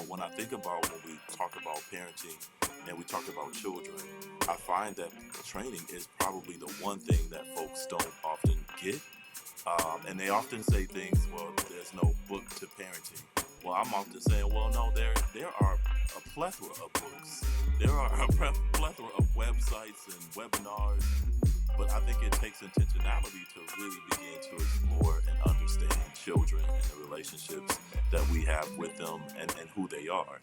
when I think about when we talk about parenting and we talk about children, I find that training is probably the one thing that folks don't often get. And they often say things, well, there's no book to parenting. Well, I'm often saying, well, no, there are a plethora of books. There are a plethora of websites and webinars. But I think it takes intentionality to really begin to explore and understand children and the relationships that we have with them and who they are.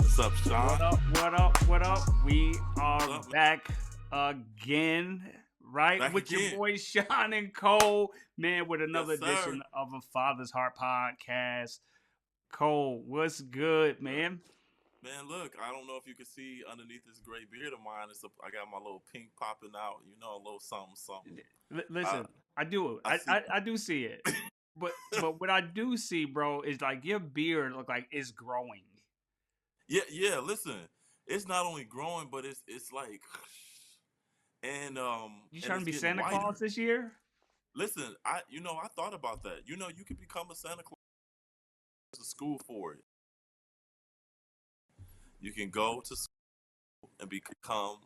What's up, Shon? What up? What up? What up? We are What's up? back again, right? Back With your again. boy Shon and Cole, man, with another Yes, sir. edition of a Father's Heart podcast. Cole, what's good, man? Man, look, I don't know if you can see underneath this gray beard of mine. I got my little pink popping out, a little something, something. Listen, I do. I see. I do see it. But what I do see, bro, is like your beard look like it's growing. Yeah. Listen, it's not only growing, but it's like, and You and trying to it's be getting Santa Claus whiter. this year? Listen, I thought about that. You could become a Santa Claus. There's a school for it. You can go to school and become.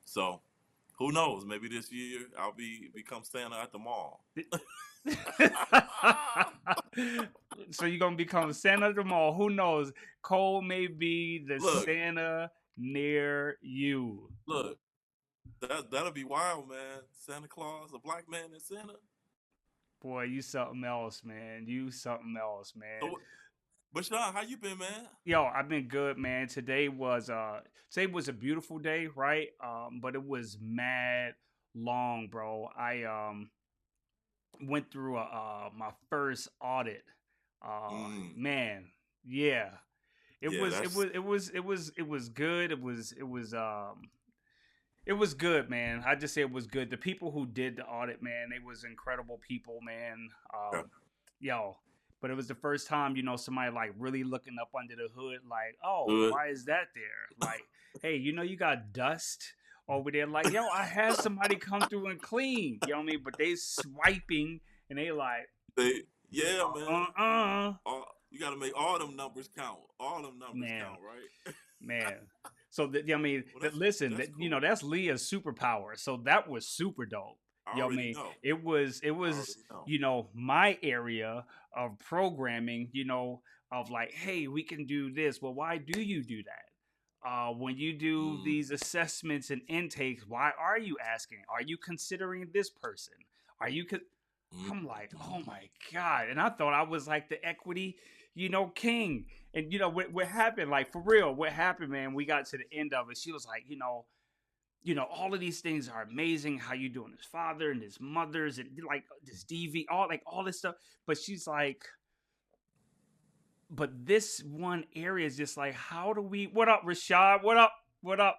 So, who knows? Maybe this year I'll become Santa at the mall. So you're gonna become Santa at the mall. Who knows? Cole may be the Look, Santa near you. look, that'll be wild, man. Santa Claus, a black man in Santa. Boy, you something else, man. You something else, man. So, but Sean, how you been, man? Yo, I've been good, man. Today was a beautiful day, right? But it was mad long, bro. I went through my first audit. Mm, Man, yeah. It yeah, was it that's was it was it was it was good. It was good, man. I just say it was good. The people who did the audit, man, they was incredible people, man. yeah, Yo, but it was the first time, somebody like really looking up under the hood, like, oh, good. why is that there? Like, hey, you got dust over there. Like, yo, I had somebody come through and clean. You know what I mean? But they swiping and they like, Yeah, man. uh, You got to make all them numbers count. All them numbers man. count, right? Man. So Well, that's cool. that's Leah's superpower. So that was super dope. I already know. It I was, already know. my area of programming, of like, hey, we can do this. Well, why do you do that? When you do Mm, these assessments and intakes, why are you asking? Are you considering this person? Are you con-? mm, I'm like, oh mm. my God. And I thought I was like the equity, king. And what happened, like for real, what happened, man, we got to the end of it. She was like, all of these things are amazing. How you doing as father and his mothers and like this DV, all this stuff. But she's like, but this one area is just like, how do we, what up, Rashad? What up? What up?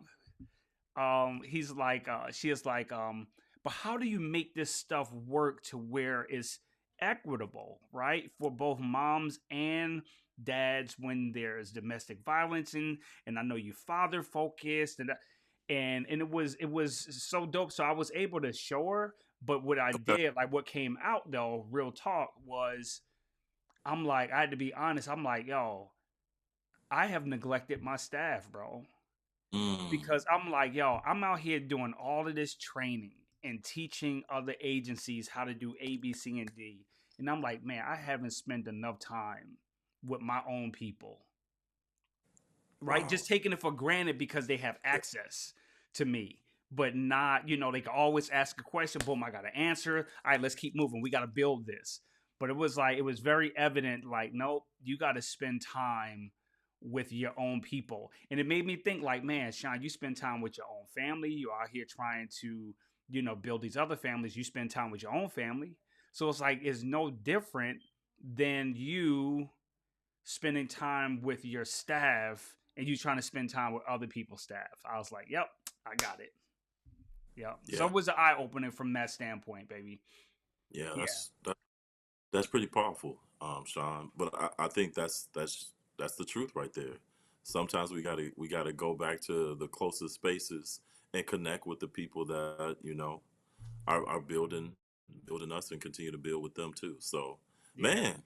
He's like, she is like, but how do you make this stuff work to where it's equitable, right? For both moms and dads when there's domestic violence and I know you father focused and it was so dope. So I was able to show her, but what I Okay. did, like what came out though, real talk was I'm like, I had to be honest. I'm like, yo, I have neglected my staff, bro. Mm, Because I'm like, yo, I'm out here doing all of this training and teaching other agencies how to do A, B, C, and D. And I'm like, man, I haven't spent enough time with my own people, right? wow. Just taking it for granted because they have access to me, but not, they can always ask a question. Boom, I got to answer. All right, let's keep moving. We got to build this. But it was very evident, like, nope, you got to spend time with your own people. And it made me think like, man, Sean, you spend time with your own family. You're out here trying to, build these other families. You spend time with your own family. So it's like, it's no different than you spending time with your staff and you trying to spend time with other people's staff. I was like, yep, I got it. Yep. So Yeah, it was an eye opening from that standpoint, baby. yeah. Yeah. That's pretty powerful. Sean. But I think that's the truth right there. Sometimes we gotta go back to the closest spaces and connect with the people that are building us and continue to build with them too. So, Yeah, man,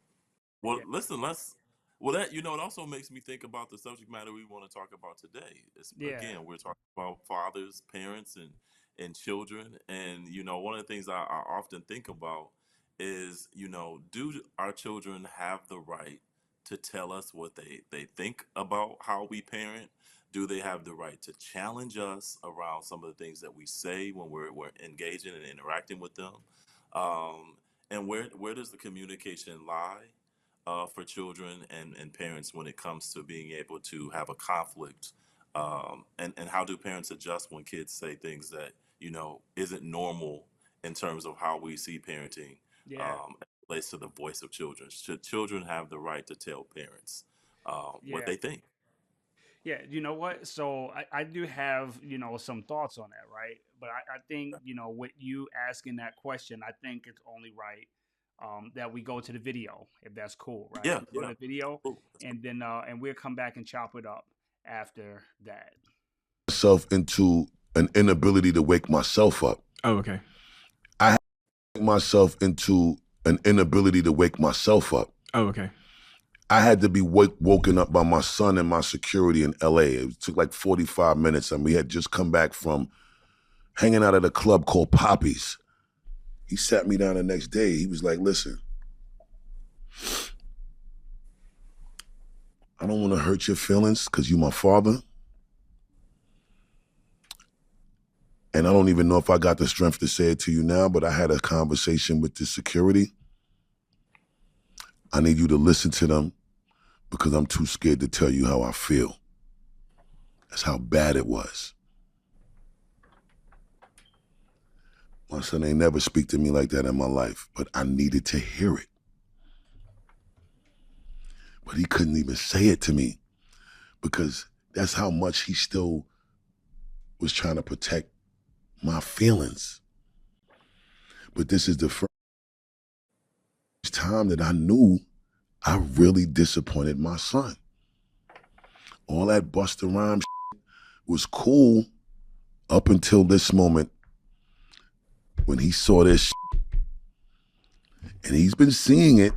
well, yeah, listen, let's. Well, that it also makes me think about the subject matter we want to talk about today. It's, yeah, again, we're talking about fathers, parents, and children. And one of the things I often think about is, do our children have the right to tell us what they think about how we parent? Do they have the right to challenge us around some of the things that we say when we're engaging and interacting with them? Um, and where does the communication lie? For children and parents when it comes to being able to have a conflict, and how do parents adjust when kids say things that isn't normal in terms of how we see parenting, yeah, as it relates to the voice of children. Should children have the right to tell parents what yeah. they think? Yeah, you know what? So I do have, some thoughts on that, right? But I think, with you asking that question, I think it's only right that we go to the video, if that's cool, right? Yeah, We go yeah. to the video Cool. and then and we'll come back and chop it up after that. Myself into an inability to wake myself up. Oh, okay. I had myself into an inability to wake myself up. Oh, okay. I had to be woken up by my son and my security in LA. It took like 45 minutes, and we had just come back from hanging out at a club called Poppy's. He sat me down the next day. He was like, listen, I don't want to hurt your feelings because you're my father. And I don't even know if I got the strength to say it to you now, but I had a conversation with the security. I need you to listen to them because I'm too scared to tell you how I feel. That's how bad it was. My son ain't never speak to me like that in my life, but I needed to hear it. But he couldn't even say it to me because that's how much he still was trying to protect my feelings. But this is the first time that I knew I really disappointed my son. All that Busta Rhymes was cool up until this moment when he saw this, and he's been seeing it,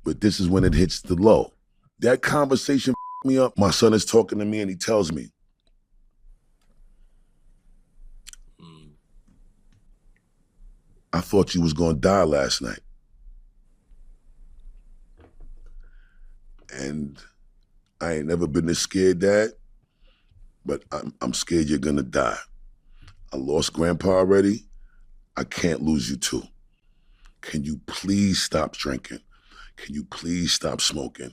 but this is when it hits the low. That conversation me up. My son is talking to me and he tells me, Mm, I thought you was gonna die last night. And I ain't never been this scared, Dad, but I'm scared you're gonna die. I lost Grandpa already. I can't lose you too. Can you please stop drinking? Can you please stop smoking?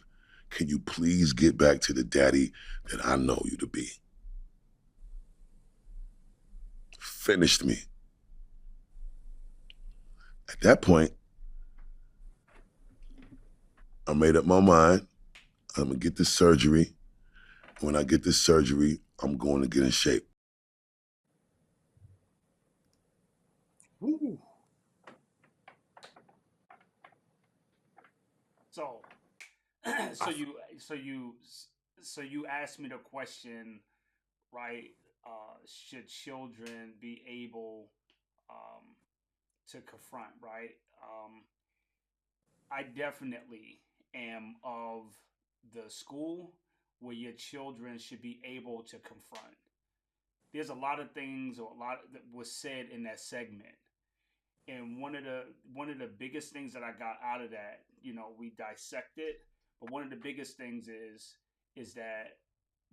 Can you please get back to the daddy that I know you to be? Finished me. At that point, I made up my mind. I'm gonna get this surgery. When I get this surgery, I'm going to get in shape. Woo. So I so f- you so you so you asked me the question, right? Should children be able um, to confront, right? I definitely am of the school where your children should be able to confront. There's a lot of things or a lot that was said in that segment, and one of the biggest things that I got out of that, we dissected, but one of the biggest things is that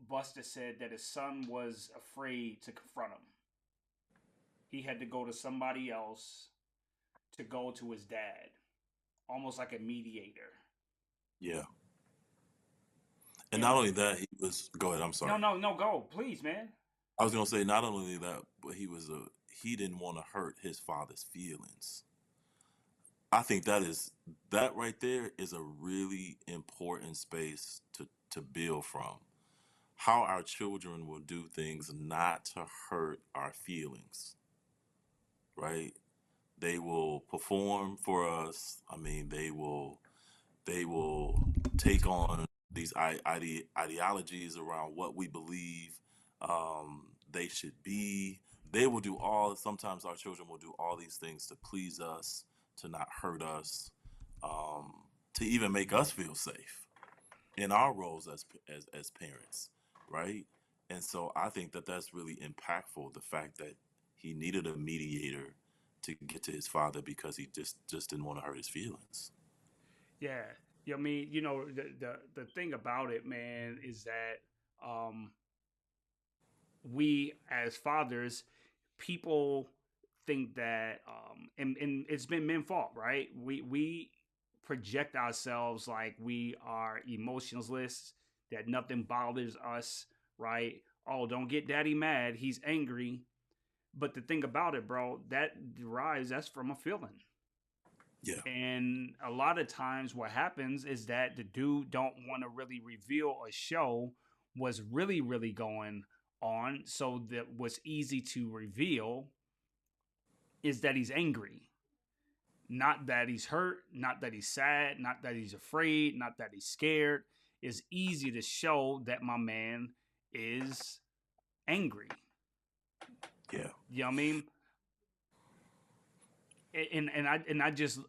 Buster said that his son was afraid to confront him. He had to go to somebody else to go to his dad, almost like a mediator. yeah, and You not know, only that, he was. Go ahead. I'm no, sorry. no, no, go, please, man. I was gonna say not only that, but he didn't want to hurt his father's feelings. I think that right there is a really important space to build from. How our children will do things not to hurt our feelings, right? They will perform for us. I mean, they will. They will take on these ideologies around what we believe they should be. They will do all, sometimes our children will do all these things to please us, to not hurt us, um, to even make us feel safe in our roles as parents, right? And so I think that that's really impactful. The fact that he needed a mediator to get to his father because he just didn't want to hurt his feelings. Yeah. Yeah, I mean, you know, the thing about it, man, is that um we as fathers, people think that and it's been men's fault, right? We project ourselves like we are emotionless, that nothing bothers us, right? Oh, don't get daddy mad, he's angry. But the thing about it, bro, that derives that's from a feeling. Yeah, And a lot of times what happens is that the dude don't want to really reveal or show what's really going on. So that what's easy to reveal is that he's angry. Not that he's hurt, not that he's sad, not that he's afraid, not that he's scared. It's easy to show that my man is angry. yeah, You know what I mean? And I just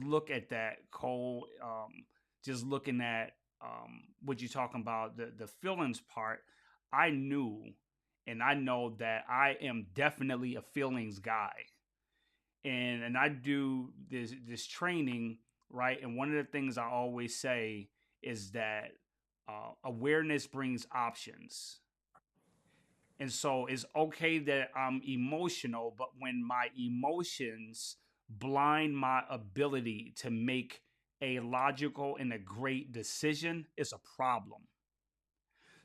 look at that, Cole. Just looking at what you're talking about, the feelings part. I knew, and I know that I am definitely a feelings guy, and I do this training, right. And one of the things I always say is that awareness brings options. And so it's okay that I'm emotional, but when my emotions blind my ability to make a logical and a great decision, it's a problem.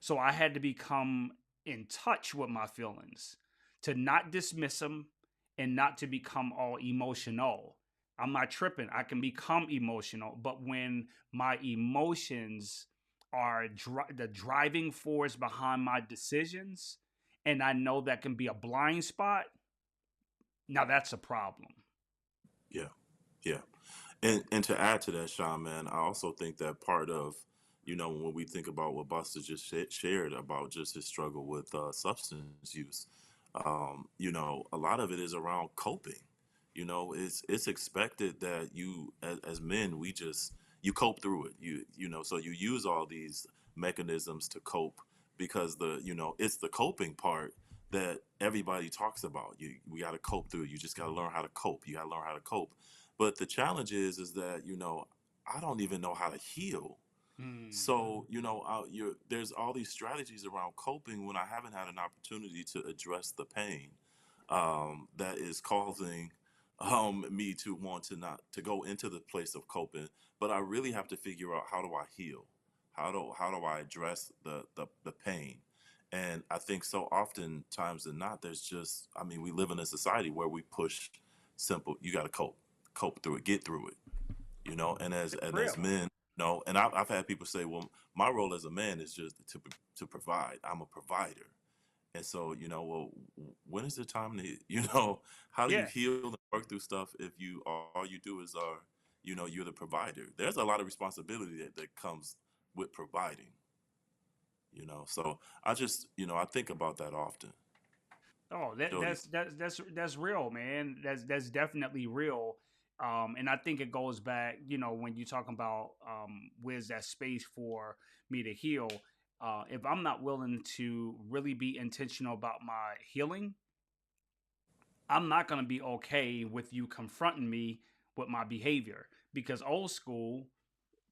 So I had to become in touch with my feelings, to not dismiss them and not to become all emotional. I'm not tripping. I can become emotional, but when my emotions are the driving force behind my decisions, and I know that can be a blind spot, now that's a problem. yeah, yeah. And to add to that, Sean, man, I also think that part of, when we think about what Buster just shared about just his struggle with substance use, a lot of it is around coping. It's expected that you, as men, you cope through it. So you use all these mechanisms to cope because it's the coping part that everybody talks about. We got to cope through it. You just got to learn how to cope. You got to learn how to cope. But the challenge is that I don't even know how to heal. Hmm. So there's all these strategies around coping when I haven't had an opportunity to address the pain that is causing me to want to not to go into the place of coping. But I really have to figure out, how do I heal? How do I address the pain? And I think so often times than not, there's just, I mean, we live in a society where we push simple. You got to cope through it, get through it. And as It's and real. as men, and I've had people say, well, my role as a man is just to provide. I'm a provider. And so, well, when is the time to, how do you Yeah. heal and work through stuff if all you do is you're the provider? There's a lot of responsibility that comes with providing. So I just, I think about that often. Oh, that Jody. that's real, man. That's definitely real. And I think it goes back, when you're talking about where's that space for me to heal. If I'm not willing to really be intentional about my healing, I'm not gonna be okay with you confronting me with my behavior. Because old school,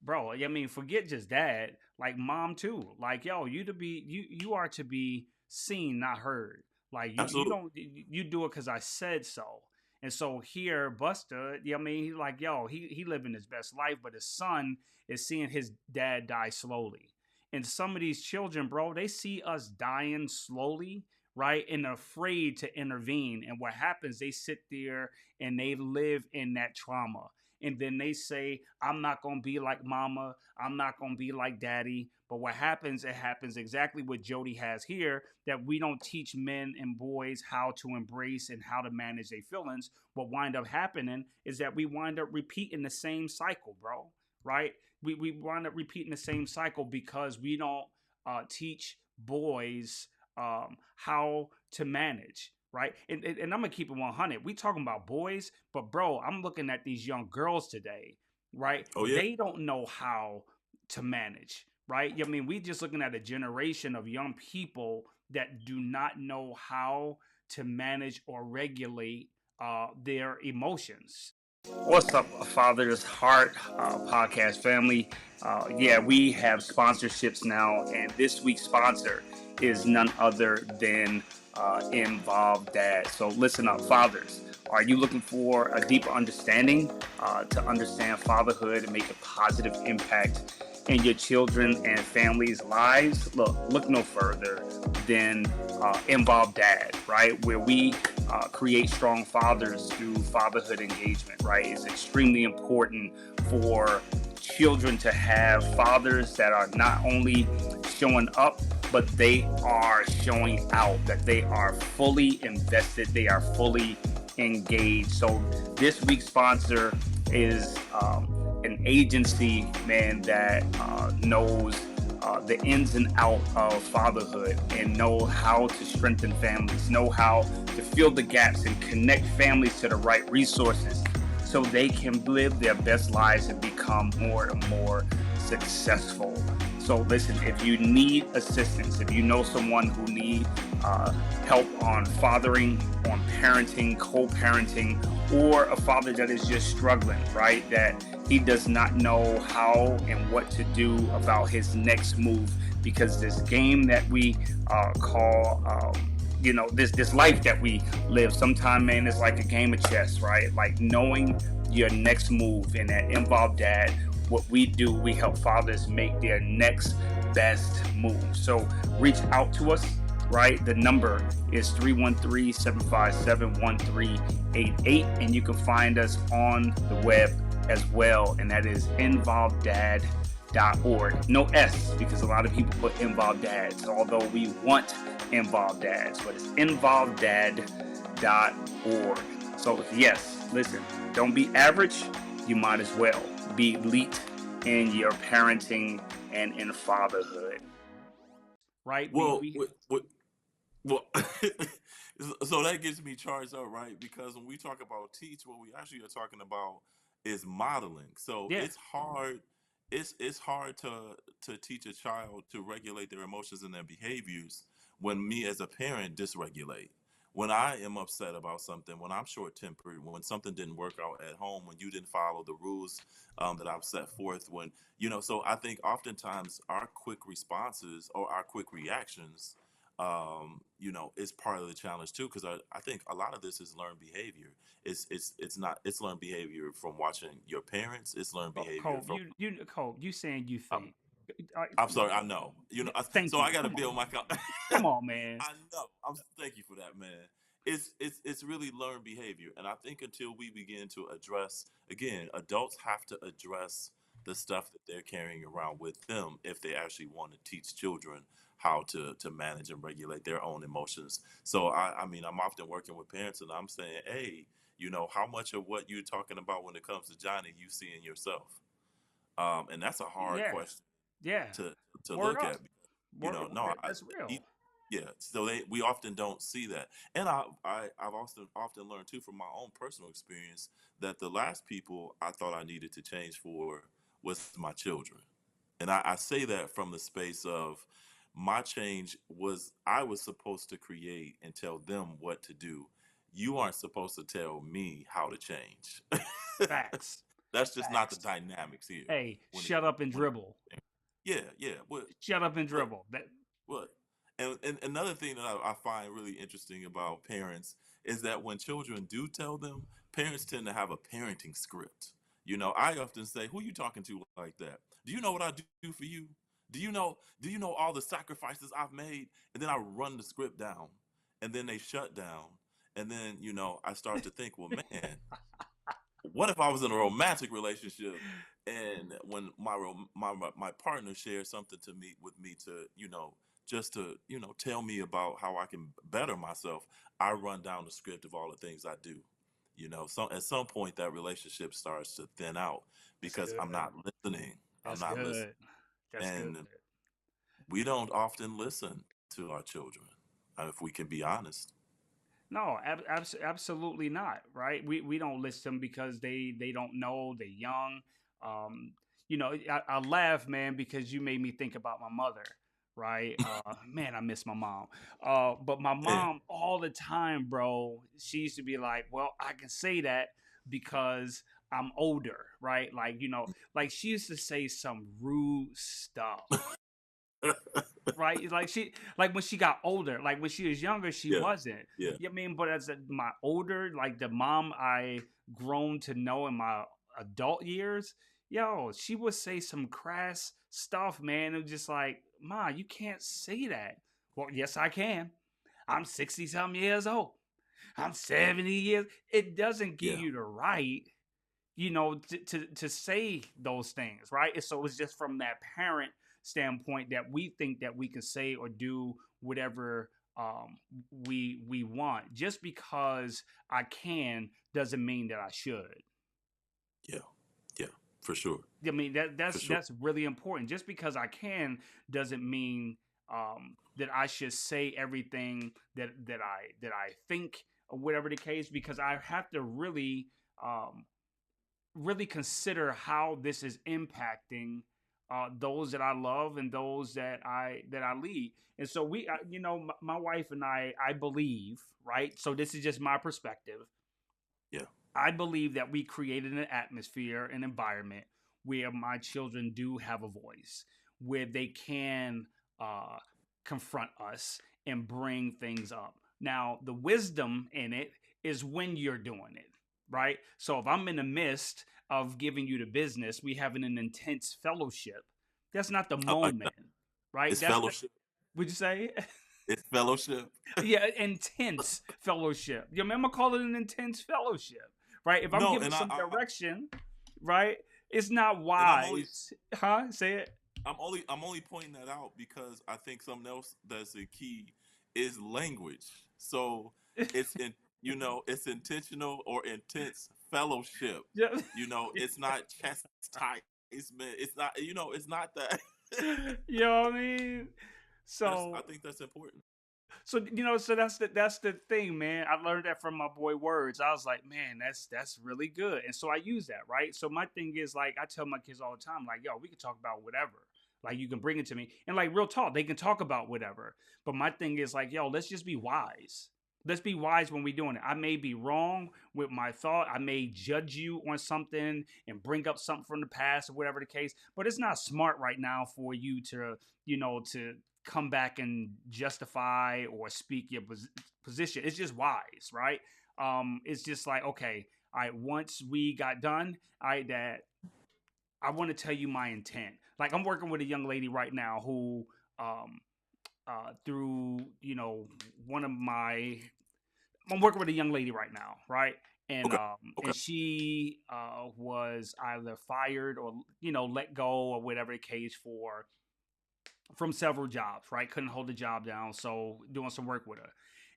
bro, I mean, forget just dad, like mom too. Like, yo, you are to be seen, not heard. Like you Absolutely. don't you do it because I said so. And so here, Buster, I mean, he's like, yo, he living his best life, but his son is seeing his dad die slowly. And some of these children, bro, they see us dying slowly, right? And they're afraid to intervene. And what happens, they sit there and they live in that trauma, and then they say, I'm not going to be like mama. I'm not going to be like daddy. But what happens, it happens exactly what Jody has here, that we don't teach men and boys how to embrace and how to manage their feelings. What wind up happening is that we wind up repeating the same cycle, bro. Right? we wind up repeating the same cycle because we don't teach boys how to manage, right? And I'm gonna keep it 100. We talking about boys, but bro, I'm looking at these young girls today, right? Oh yeah. They don't know how to manage, right? I mean, we just looking at a generation of young people that do not know how to manage or regulate their emotions. What's up, Father's Heart podcast family? Yeah, we have sponsorships now, and this week's sponsor is none other than Involved Dad. So listen up, fathers. Are you looking for a deeper understanding to understand fatherhood and make a positive impact in your children and families' lives? Look no further than Involved Dad, right? Where we create strong fathers through fatherhood engagement, right? It's extremely important for children to have fathers that are not only showing up, but they are showing out, that they are fully invested, they are fully engaged. So this week's sponsor is an agency, man, that knows the ins and out of fatherhood and know how to strengthen families, know how to fill the gaps and connect families to the right resources so they can live their best lives and become more and more successful. So listen, if you need assistance, if you know someone who needs help on fathering, on parenting, co-parenting, or a father that is just struggling, right? That he does not know how and what to do about his next move, because this game that we call this life that we live, sometimes, man, it's like a game of chess, right? Like knowing your next move. And at Involved Dad, what we do, we help fathers make their next best move. So reach out to us, right? The number is 313-757-1388, and you can find us on the web as well, and that is involveddad.org. No S, because a lot of people put Involved Dads, although we want Involved Dads, but it's involveddad.org. So yes, listen, don't be average, you might as well be elite in your parenting and in fatherhood. Right? Well, well, so that gets me charged up, right? Because when we talk about teach, what we actually are talking about is modeling. So Yeah. it's hard. It's hard to teach a child to regulate their emotions and their behaviors when me as a parent dysregulate. When I am upset about something, when I'm short tempered, when something didn't work out at home, when you didn't follow the rules that I've set forth, when so I think oftentimes our quick responses or our quick reactions is part of the challenge too, because I think a lot of this is learned behavior. It's learned behavior from watching your parents. It's learned behavior Cole, from. Cole, you saying you I'm, think. I, I'm sorry, I know. Thank So you. I got to Come build on. my. Come on, man. I know. Thank you for that, man. It's really learned behavior, and I think until we begin to address, again, adults have to address the stuff that they're carrying around with them if they actually want to teach children how to manage and regulate their own emotions. So I mean, I'm often working with parents, and I'm saying, hey, how much of what you're talking about when it comes to Johnny you see in yourself? And that's a hard Yeah. question Yeah. to Word look up. at. No, That's real. yeah. So we often don't see that, and I've also often learned too from my own personal experience that the last people I thought I needed to change for was my children, and I say that from the space of my change was I was supposed to create and tell them what to do. You aren't supposed to tell me how to change. Facts. That's just not the Facts. dynamics here Hey, when it shut up and when it, dribble. yeah. Shut up and What dribble. what? And another thing that I find really interesting about parents is that when children do tell them, parents tend to have a parenting script. I often say, "Who you talking to like that? Do you know what I do for you? Do you know all the sacrifices I've made?" And then I run the script down, and then they shut down, and then I start to think, well, man, what if I was in a romantic relationship and when my partner shares something to me with me to just to tell me about how I can better myself, I run down the script of all the things I do. So at some point that relationship starts to thin out That's because good. I'm not listening. I'm That's not listening. good. That's good. And we don't often listen to our children, if we can be honest. No, absolutely not. Right? We don't list them because they don't know, they're young. Um, I laugh, man, because you made me think about my mother. Right? Man, I miss my mom. But my Yeah. mom all the time, bro. She used to be like, "Well, I can say that because I'm older." Right? Like she used to say some rude stuff, right? Like when she got older, like when she was younger, she Yeah. wasn't. Yeah. You know what I mean? But my older, like the mom I grown to know in my adult years, yo, she would say some crass stuff, man. It was just like, Ma, you can't say that. Well, yes, I can. I'm 60 something years old. I'm 70 years. It doesn't give Yeah. you the right, to say those things, right? And so it's just from that parent standpoint that we think that we can say or do whatever we want. Just because I can doesn't mean that I should. Yeah. Yeah. For sure. I mean For that's sure. that's really important. Just because I can doesn't mean that I should say everything that I think or whatever the case. Because I have to um, really consider how this is impacting those that I love and those that I lead. And so my wife and I believe, right? So this is just my perspective. Yeah. I believe that we created an atmosphere, an environment where my children do have a voice, where they can uh, confront us and bring things up. Now, the wisdom in it is when you're doing it, right? So if I'm in the midst of giving you the business, we having an intense fellowship. That's not the I like moment, that. right? It's That's the. fellowship. Would you say? It's fellowship. Yeah, intense fellowship. You remember calling it an intense fellowship, right? If I'm No, giving and some direction, right, it's not I'm only wise. Huh? Say it. I'm only pointing that out because I think something else that's the key is language. So it's in it's intentional or intense fellowship. Yeah. It's not chastisement. It's not that. You know what I mean? I So think that's important. so that's the thing, man. I learned that from my boy Words. I was like, man, that's really good. And so I use that, right? So my thing is, like, I tell my kids all the time, like, yo, we can talk about whatever. Like, you can bring it to me. And like, real talk, they can talk about whatever. But my thing is, like, yo, let's just be wise. Let's be wise when we're doing it. I may be wrong with my thought. I may judge you on something and bring up something from the past or whatever the case. But it's not smart right now for you to come back and justify or speak your position. It's just wise, right? It's just like, okay, all right, once we got done, that I want to tell you my intent. Like, I'm working with a young lady right now who, um, through one of my, I'm working with a young lady right now, right? And Okay. um, Okay. and she was either fired or let go or whatever the case from several jobs, right? Couldn't hold the job down, so doing some work with her.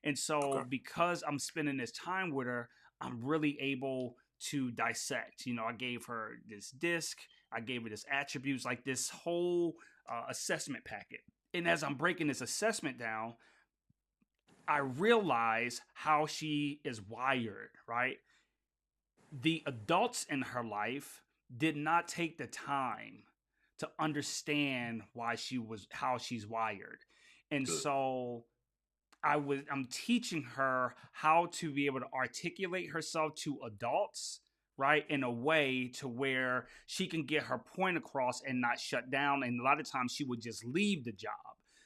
And Okay. so because I'm spending this time with her, I'm really able to dissect. I gave her this disc, I gave her this attributes, like this whole assessment packet. And as I'm breaking this assessment down, I realize how she is wired, right? The adults in her life did not take the time to understand how she's wired. And Good. so I'm teaching her how to be able to articulate herself to adults, right, in a way to where she can get her point across and not shut down. And a lot of times she would just leave the job.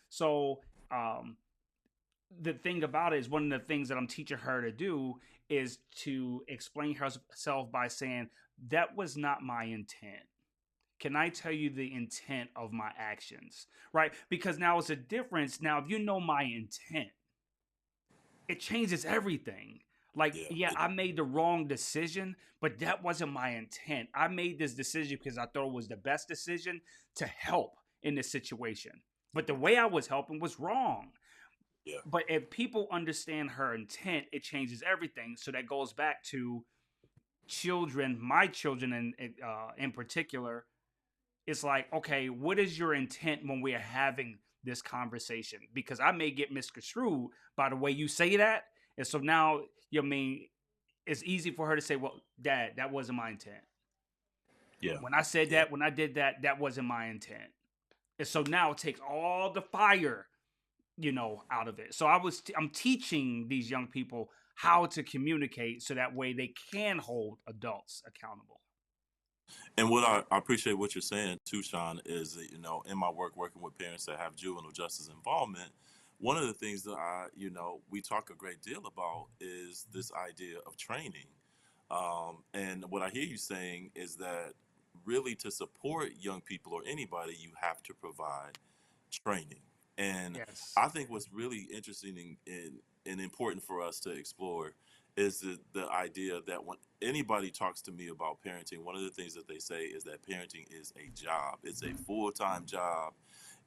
So um, the thing about it is, one of the things that I'm teaching her to do is to explain herself by saying, that was not my intent. Can I tell you the intent of my actions? Right? Because now it's a difference. Now, if you know my intent, it changes everything. Like, Yeah. yeah, I made the wrong decision, but that wasn't my intent. I made this decision because I thought it was the best decision to help in this situation. But the way I was helping was wrong. Yeah. But if people understand her intent, it changes everything. So that goes back to children, my children in particular. it's like, okay, what is your intent when we are having this conversation? Because I may get misconstrued by the way you say that. And so now, you know, I mean, it's easy for her to say, well, Dad, that wasn't my intent. Yeah. When I said Yeah. that, when I did that, that wasn't my intent. And so now it takes all the fire, you know, out of it. So I'm teaching these young people how to communicate so that way they can hold adults accountable. And what I appreciate what you're saying too, Sean, is that, in my work working with parents that have juvenile justice involvement, one of the things that we talk a great deal about is this idea of training. And what I hear you saying is that really to support young people or anybody, you have to provide training. And Yes. I think what's really interesting and important for us to explore is the idea that when anybody talks to me about parenting, one of the things that they say is that parenting is a job. It's a full-time job.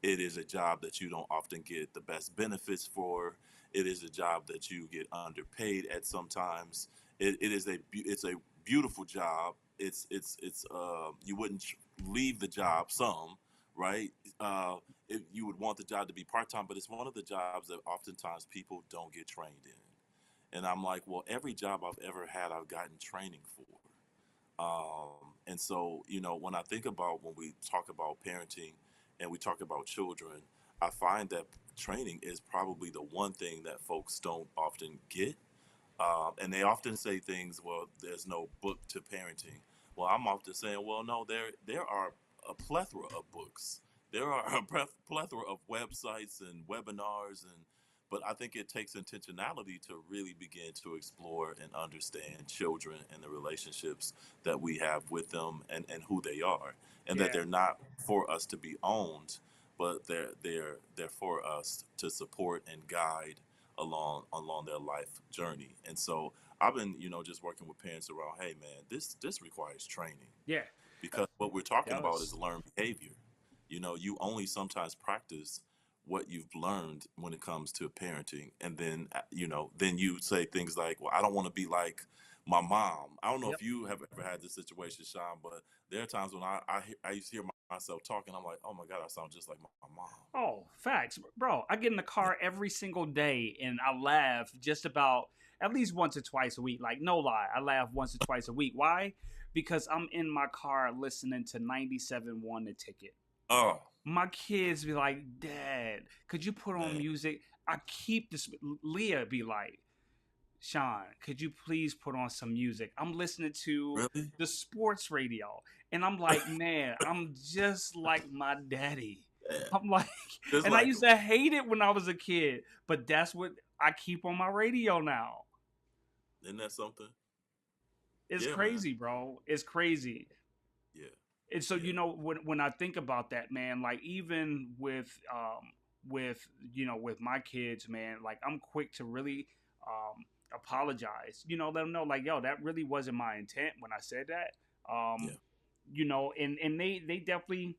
It is a job that you don't often get the best benefits for. It is a job that you get underpaid at sometimes. It's a beautiful job. You wouldn't leave the job some, right? You would want the job to be part-time, but it's one of the jobs that oftentimes people don't get trained in. And I'm like, well, every job I've ever had, I've gotten training for. And so, when I think about when we talk about parenting and we talk about children, I find that training is probably the one thing that folks don't often get. And they often say things, well, there's no book to parenting. Well, I'm often saying, well, no, there are a plethora of books. There are a plethora of websites and webinars, but I think it takes intentionality to really begin to explore and understand children and the relationships that we have with them and who they are, and that Yeah. they're not for us to be owned, but they're for us to support and guide along their life journey. And so I've been, just working with parents around, hey man, this requires training Yeah. because what we're It talking about is does. learned behavior. You only sometimes practice what you've learned when it comes to parenting, and then you say things like, well, I don't want to be like my mom. I don't know Yep. if you have ever had this situation, Sean, but there are times when I used to hear myself talking, I'm like, oh my god, I sound just like my mom. Oh, facts, bro. I get in the car every single day and I laugh just about at least once or twice a week. Like, no lie, I laugh once or twice a week. Why? Because I'm in my car listening to 97.1 The Ticket. Oh My kids be like, Dad, could you put on man, music? I keep this. Leah be like, Shon, could you please put on some music? I'm listening to really? the sports radio. And I'm like, man, I'm just like my daddy. Yeah, I'm like, just and I like used to hate it when I was a kid, but that's what I keep on my radio now. isn't that something? It's Yeah, man. crazy, bro. It's crazy. Yeah, And so, yeah, you know, when I think about that, man, like even with with my kids, man, like I'm quick to really apologize, let them know like, yo, that really wasn't my intent when I said that. um yeah, and they definitely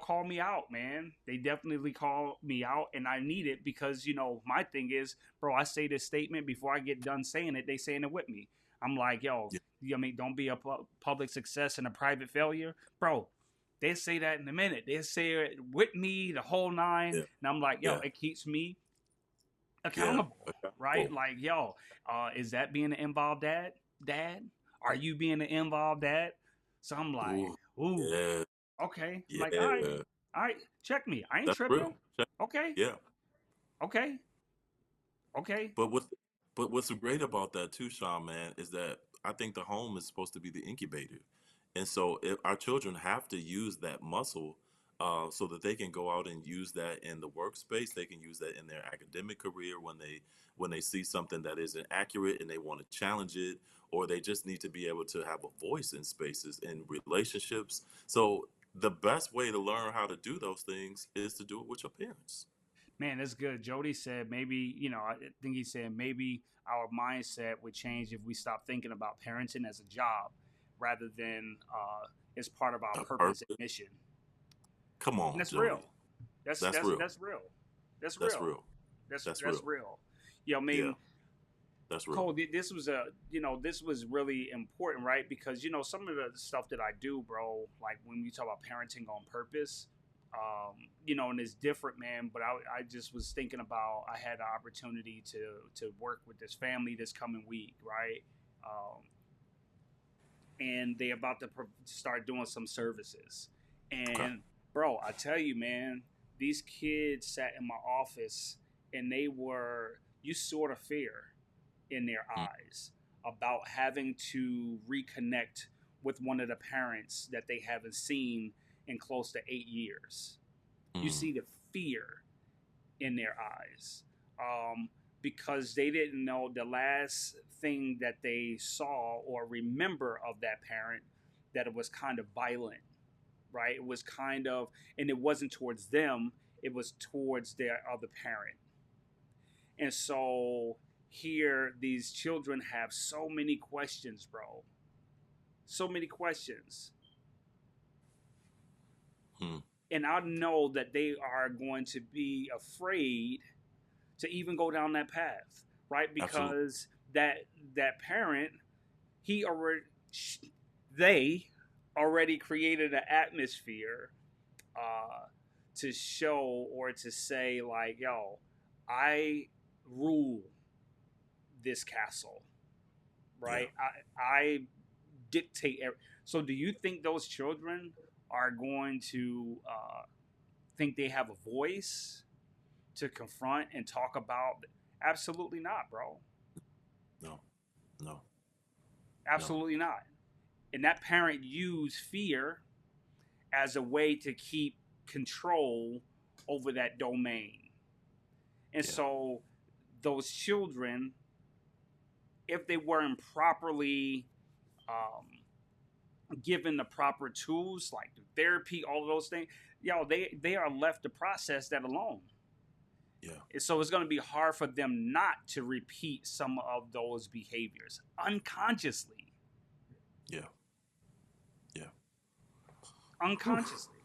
call me out, man. They definitely call me out, and I need it because my thing is, bro, I say this statement before I get done saying it, they saying it with me. I'm like, yo, yeah, I mean, don't be a public success and a private failure, bro. They say that in a minute. They say it with me, the whole nine, yeah, and I'm like, yo, yeah, it keeps me yeah. accountable, right? Accountable. Like, yo, is that being an involved dad? Dad, are you being an involved dad? So I'm like, Ooh, ooh, yeah, okay. I'm like, yeah. all right, check me. I ain't That's tripping. real. Check- Okay, Yeah. okay, okay. But what's so great about that too, Sean, man, is that I think the home is supposed to be the incubator, and so if our children have to use that muscle, so that they can go out and use that in the workspace. They can use that in their academic career when they see something that isn't accurate and they want to challenge it, or they just need to be able to have a voice in spaces in relationships. So the best way to learn how to do those things is to do it with your parents. Man, that's good. Jody said maybe, I think he said maybe our mindset would change if we stop thinking about parenting as a job rather than as part of our A purpose and purpose. mission. Come And on, that's real. Jody. That's That's that's real. that's real. That's That's real. real. That's That's that's real. real. I Yeah, mean, That's real. Cole, this was this was really important, right? Because some of the stuff that I do, bro, like when we talk about parenting on purpose, and it's different, man. But I just was thinking about I had the opportunity to work with this family this coming week, right? And they about to start doing some services, Okay. and bro, I tell you, man, these kids sat in my office and they were you sort of fear in their Mm, eyes about having to reconnect with one of the parents that they haven't seen in close to 8 years. You mm, see the fear in their eyes, because they didn't know the last thing that they saw or remember of that parent, that it was kind of violent, right? It was kind of, and it wasn't towards them, it was towards their other parent. And so here, these children have so many questions, bro. So many questions. mm. And I know that they are going to be afraid to even go down that path, right? Absolutely. Because that parent, he already they already created an atmosphere, uh, to show or to say like, yo, I rule this castle, Yeah. right? I dictate. So, do you think those children are going to think they have a voice to confront and talk about? Absolutely not, bro. No. No. No. Absolutely not. And that parent used fear as a way to keep control over that domain. And Yeah. so, those children, if they weren't properly um, given the proper tools like the therapy, all of those things, they are left to process that alone. Yeah. And so it's going to be hard for them not to repeat some of those behaviors unconsciously. Yeah. Yeah. Whew. Unconsciously.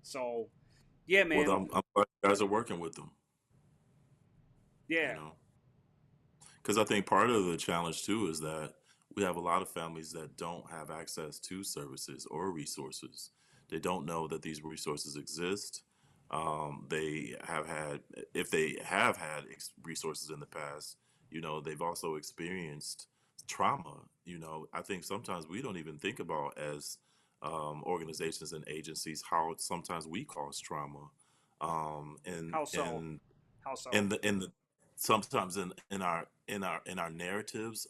So yeah, Well, man. I'm glad you guys are working with them. You Yeah. know. Because I think part of the challenge too is that we have a lot of families that don't have access to services or resources. They don't know that these resources exist. They have had, if they have had resources in the past, they've also experienced trauma. I think sometimes we don't even think about as organizations and agencies how sometimes we cause trauma. Um, and How so? and How so? in the sometimes in our narratives,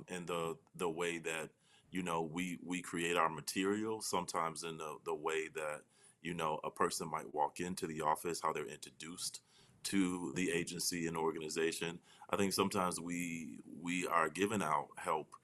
in the way that we create our material, sometimes in the way that a person might walk into the office, how they're introduced to the agency and organization. I think sometimes we are giving out help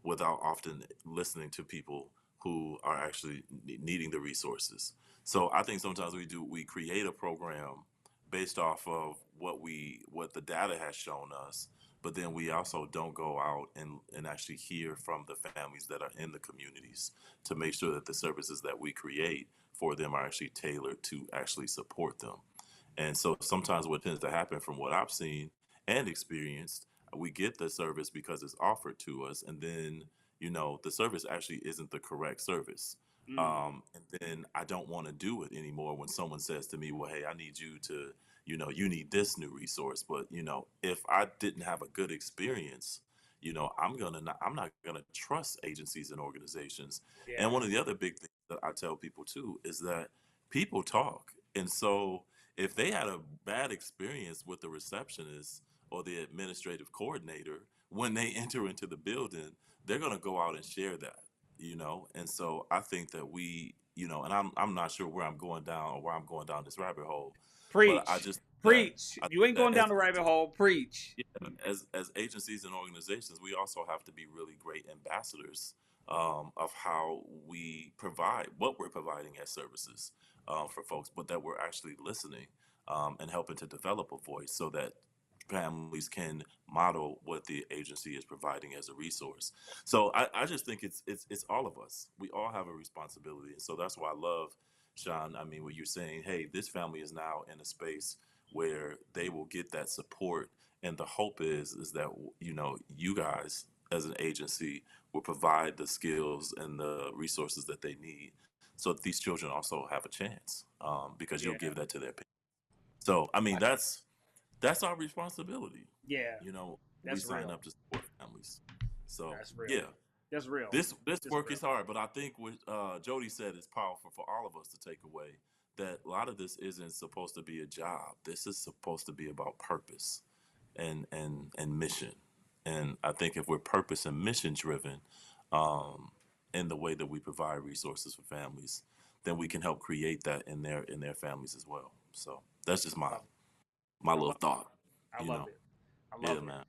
without often listening to people who are actually needing the resources. So I think sometimes we create a program based off of what the data has shown us, but then we also don't go out and actually hear from the families that are in the communities to make sure that the services that we create for them are actually tailored to actually support them. And so sometimes what tends to happen from what I've seen and experienced, we get the service because it's offered to us, and then the service actually isn't the correct service. Mm, And then I don't want to do it anymore when someone says to me, "Well, hey, I need you to, you need this new resource." But if I didn't have a good experience, I'm not gonna trust agencies and organizations. And yeah. one of the other big things that I tell people too is that people talk, and so if they had a bad experience with the receptionist or the administrative coordinator when they enter into the building, they're going to go out and share that. And so I think that and I'm not sure where I'm going down or where I'm going down this rabbit hole, but I Preach. just that Preach. I You think ain't that going down the rabbit hole. Preach. as agencies and organizations, we also have to be really great ambassadors of how we provide what we're providing as services for folks, but that we're actually listening and helping to develop a voice so that families can model what the agency is providing as a resource. So I just think it's all of us. We all have a responsibility, and so that's why I love, Sean. I mean, when you're saying, "Hey, this family is now in a space where they will get that support. And the hope is that, you guys as an agency will provide the skills and the resources that they need so that these children also have a chance, because you'll Yeah. give that to their parents. So, I mean, that's our responsibility. Yeah. We That's sign real. up to support families. So, That's real. yeah, That's real. this That's work real. is hard, but I think what Jody said is powerful for all of us to take away. That a lot of this isn't supposed to be a job. This is supposed to be about purpose and mission. And I think if we're purpose and mission driven, um, in the way that we provide resources for families, then we can help create that in their families as well. So that's just Love my it. I little love it. thought. I You love know, it. I yeah, love it. man,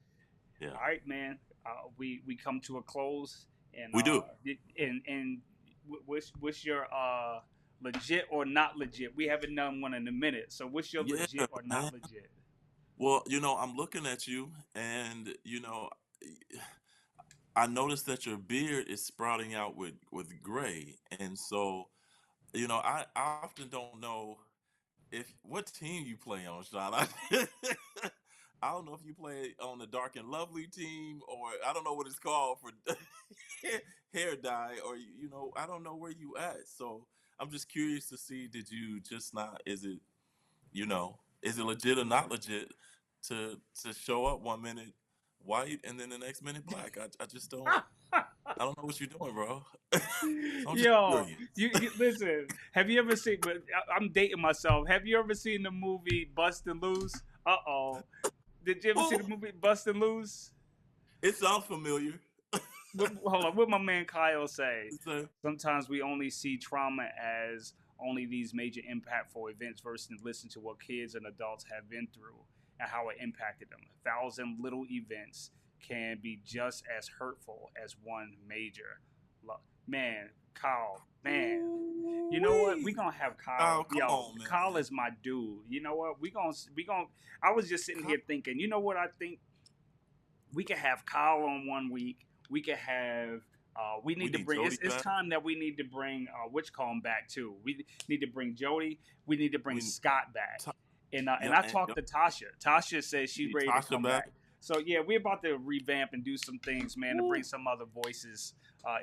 yeah, All right, man. We come to a close, and we do. what's your legit or not legit? We haven't done one in a minute. So what's your Yeah, legit or man. not legit? Well, I'm looking at you, and I noticed that your beard is sprouting out with gray, and so I often don't know if what team you play on, Sean. I don't know if you play on the Dark and Lovely team, or I don't know what it's called for hair dye, or I don't know where you at. So I'm just curious to see, did you just not? Is it legit or not legit to show up one minute white and then the next minute black? I just don't. I don't know what you're doing, bro. So I'm just Yo, curious. you listen. Have you ever seen? But I'm dating myself. Have you ever seen the movie Bustin' Loose? Uh-oh. Did you ever see the Oh, movie Bustin' Loose? it sounds familiar. Hold on. What my man Kyle say? So, Sometimes we only see trauma as only these major impactful events versus listen to what kids and adults have been through and how it impacted them. 1,000 little events can be just as hurtful as one major. Man, Kyle, man. You know what? We Ooh-wee. gonna have Kyle. Oh, come Yo, on, man. Kyle is my dude. You know what? We gonna. I was just sitting here thinking. You know what? I think we could have Kyle on one week. We could have. We We need to need bring. Jody It's back. time that we need to bring. Which call him back too. We need to bring Jody. We need to bring We Scott back. Ta- And yeah, I and talked to Tasha. Tasha says we she's need ready to Tasha come back. back. So yeah, we're about to revamp and do some things, man, to bring Ooh, some other voices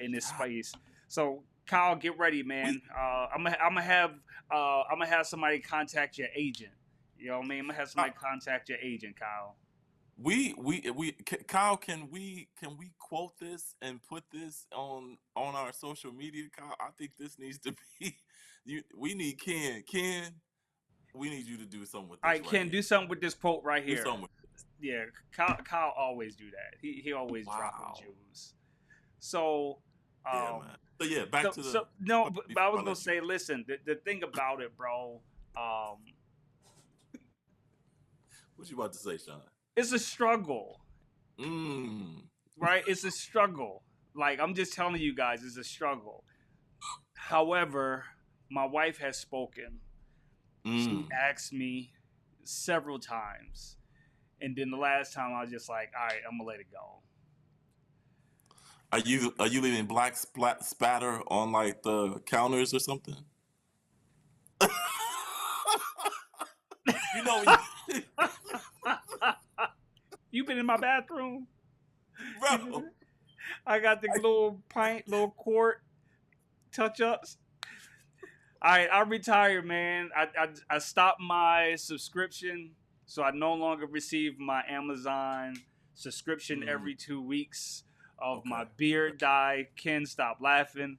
in this God, space. So Kyle, get ready, we man. I'm gonna have somebody contact your agent. You know what I mean? I'm gonna have uh, somebody contact your agent, Kyle. Kyle, can we quote this and put this on our social media, Kyle? I think this needs to be we need Ken, we need you to do something with All this right, right Ken, here. do something with this quote right Do here. something with this. Yeah, Kyle always do that. He always dropping Wow. jewels. So, Yeah, um, man. So yeah, back to the no, but I before was I gonna let you say, listen, the thing about it, bro, um, what you about to say, Sean? it's a struggle, Mm. right? It's a struggle. Like I'm just telling you guys, it's a struggle. However, my wife has spoken. She Mm. asked me several times, and then the last time I was just like, all right, I'm gonna let it go. Are you leaving black spatter on like the counters or something? you know, You been in my bathroom? You bro. been? I got the little pint, little quart touch ups. All right, I retired, man. I stopped my subscription, so I no longer receive my Amazon subscription Mm. every 2 weeks of Okay. my beard dye. Ken, stop laughing.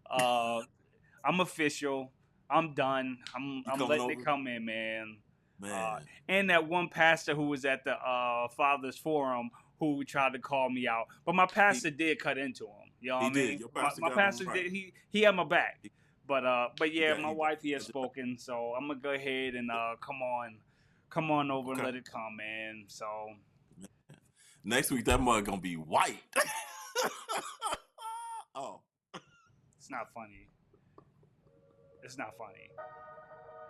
Uh, I'm official. I'm done. You I'm coming letting it over, come in, man. Uh, man? and that one pastor who was at the Fathers Forum who tried to call me out, but my He pastor did cut into him. You know what he I did. mean? Your My, pastor my got on pastor right. did. He had my back. He, But he yeah, got my he wife he has got your back. spoken, so I'm gonna go ahead and come on over and Okay. let it come, man. So Man. Next week that mug gonna be white. oh, it's not funny. It's not funny.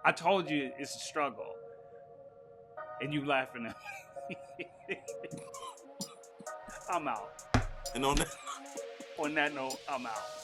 I told you it's a struggle, and you laughing at me. I'm out. and on that. On that note, I'm out.